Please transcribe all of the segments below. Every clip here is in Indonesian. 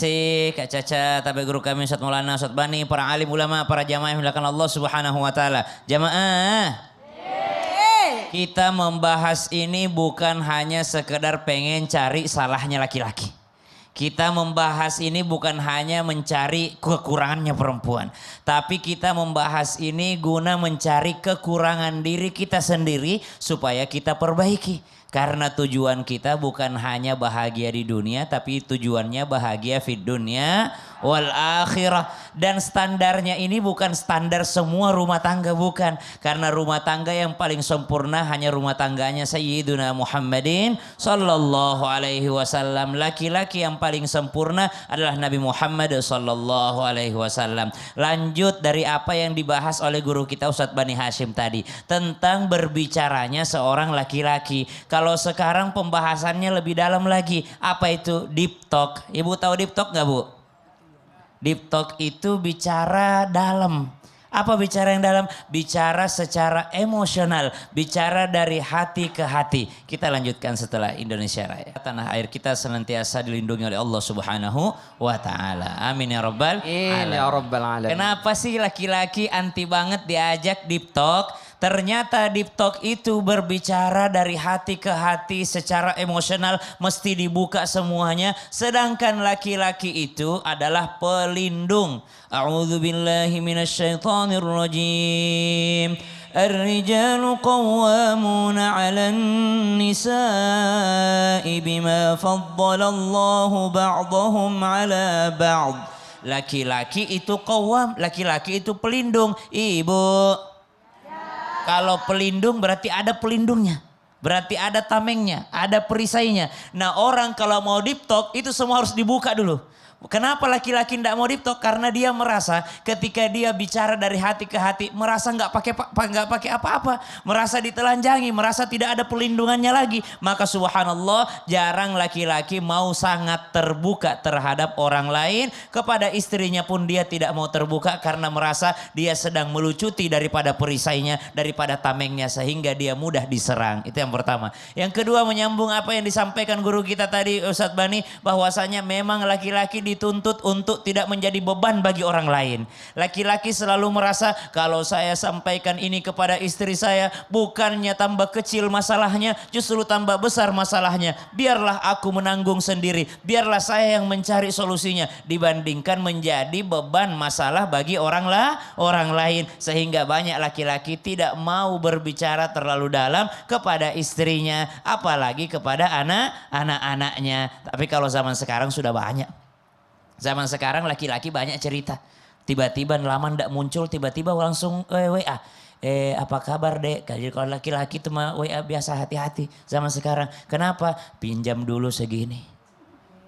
Kak Caca, tabe guru kami Ustaz Maulana, Ustaz Bani, para alim ulama, para jamaah yang dimuliakan Allah Subhanahu wa taala. Jamaah. Kita membahas ini bukan hanya sekedar pengen cari salahnya laki-laki. Kita membahas ini bukan hanya mencari kekurangannya perempuan. Tapi kita membahas ini guna mencari kekurangan diri kita sendiri supaya kita perbaiki. Karena tujuan kita bukan hanya bahagia di dunia, tapi tujuannya bahagia fid dunya wal akhirah. Dan standarnya ini bukan standar semua rumah tangga, bukan. Karena rumah tangga yang paling sempurna hanya rumah tangganya Sayyiduna Muhammadin sallallahu alaihi wasallam. Laki-laki yang paling sempurna adalah Nabi Muhammad sallallahu alaihi wasallam. Lanjut dari apa yang dibahas oleh guru kita Ustadz Bani Hashim tadi tentang berbicaranya seorang laki-laki. Kalau sekarang pembahasannya lebih dalam lagi. Apa itu deep talk? Ibu tahu deep talk nggak, Bu? Deep talk itu bicara dalam. Apa bicara yang dalam? Bicara secara emosional. Bicara dari hati ke hati. Kita lanjutkan setelah Indonesia Raya. Tanah air kita senantiasa dilindungi oleh Allah Subhanahu wa taala. Amin ya rabbal alamin. Kenapa sih laki-laki anti banget diajak deep talk? Ternyata deep talk itu berbicara dari hati ke hati secara emosional, mesti dibuka semuanya. Sedangkan laki-laki itu adalah pelindung. A'udzubillahi minasyaitonirrajim. Ar-rijalu qawwamuna 'alan nisa'i bima faddalallahu ba'dahum 'ala ba'd. Laki-laki itu qawwam, laki-laki itu pelindung. Ibu, kalau pelindung berarti ada pelindungnya. Berarti ada tamengnya, ada perisainya. Nah, orang kalau mau deep talk itu semua harus dibuka dulu. Kenapa laki-laki tidak mau deep talk? Karena dia merasa ketika dia bicara dari hati ke hati, merasa nggak pakai apa-apa, merasa ditelanjangi, merasa tidak ada pelindungannya lagi. Maka subhanallah, jarang laki-laki mau sangat terbuka terhadap orang lain. Kepada istrinya pun dia tidak mau terbuka karena merasa dia sedang melucuti daripada perisainya, daripada tamengnya, sehingga dia mudah diserang. Itu yang pertama. Yang kedua, menyambung apa yang disampaikan guru kita tadi Ustadz Bani, bahwasanya memang laki-laki dituntut untuk tidak menjadi beban bagi orang lain. Laki-laki selalu merasa kalau saya sampaikan ini kepada istri saya, bukannya tambah kecil masalahnya, justru tambah besar masalahnya. Biarlah aku menanggung sendiri, biarlah saya yang mencari solusinya, dibandingkan menjadi beban masalah bagi orang lain. Sehingga banyak laki-laki tidak mau berbicara terlalu dalam kepada istrinya, apalagi kepada anak-anaknya. Tapi kalau zaman sekarang sudah banyak. Zaman sekarang laki-laki banyak cerita. Tiba-tiba lama ndak muncul, tiba-tiba langsung WA. Apa kabar dek? Jadi kalau laki-laki itu mah WA biasa, hati-hati. Zaman sekarang. Kenapa? Pinjam dulu segini.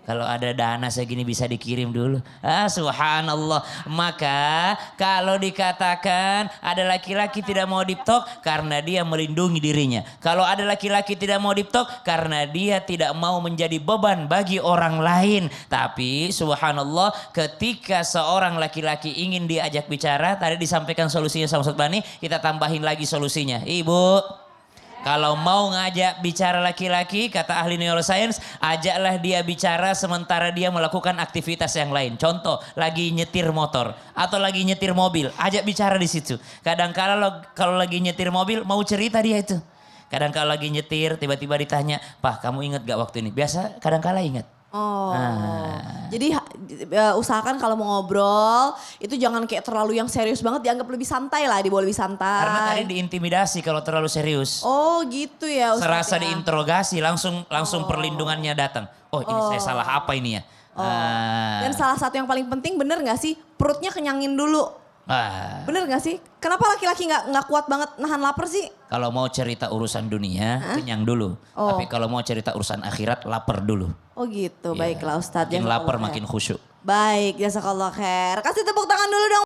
Kalau ada dana segini bisa dikirim dulu. Subhanallah. Maka kalau dikatakan ada laki-laki tidak mau deep talk karena dia melindungi dirinya. Kalau ada laki-laki tidak mau deep talk karena dia tidak mau menjadi beban bagi orang lain. Tapi subhanallah, ketika seorang laki-laki ingin diajak bicara, tadi disampaikan solusinya sama Ustadz Bani, kita tambahin lagi solusinya. Ibu, kalau mau ngajak bicara laki-laki, kata ahli neuroscience, ajaklah dia bicara sementara dia melakukan aktivitas yang lain. Contoh, lagi nyetir motor atau lagi nyetir mobil, ajak bicara di situ. Kadang-kala kalau lagi nyetir mobil mau cerita dia itu. Kadang-kala lagi nyetir tiba-tiba ditanya, "Pak, kamu ingat gak waktu ini?" Biasa kadang-kala ingat. Oh, jadi usahakan kalau mau ngobrol itu jangan kayak terlalu yang serius banget, dianggap lebih santai lah, dibawa lebih santai. Karena tadi diintimidasi kalau terlalu serius. Oh gitu ya Ustaz. Serasa ya? Diinterogasi, langsung perlindungannya datang. Oh ini saya salah apa ini ya? Dan salah satu yang paling penting, bener gak sih, perutnya kenyangin dulu. Bener gak sih? Kenapa laki-laki nggak kuat banget nahan lapar sih? Kalau mau cerita urusan dunia, kenyang dulu. Tapi kalau mau cerita urusan akhirat, lapar dulu. Oh gitu, baiklah Ustadz. Makin lapar makin khusyuk. Baik, jazakallah khair. Kasih tepuk tangan dulu dong.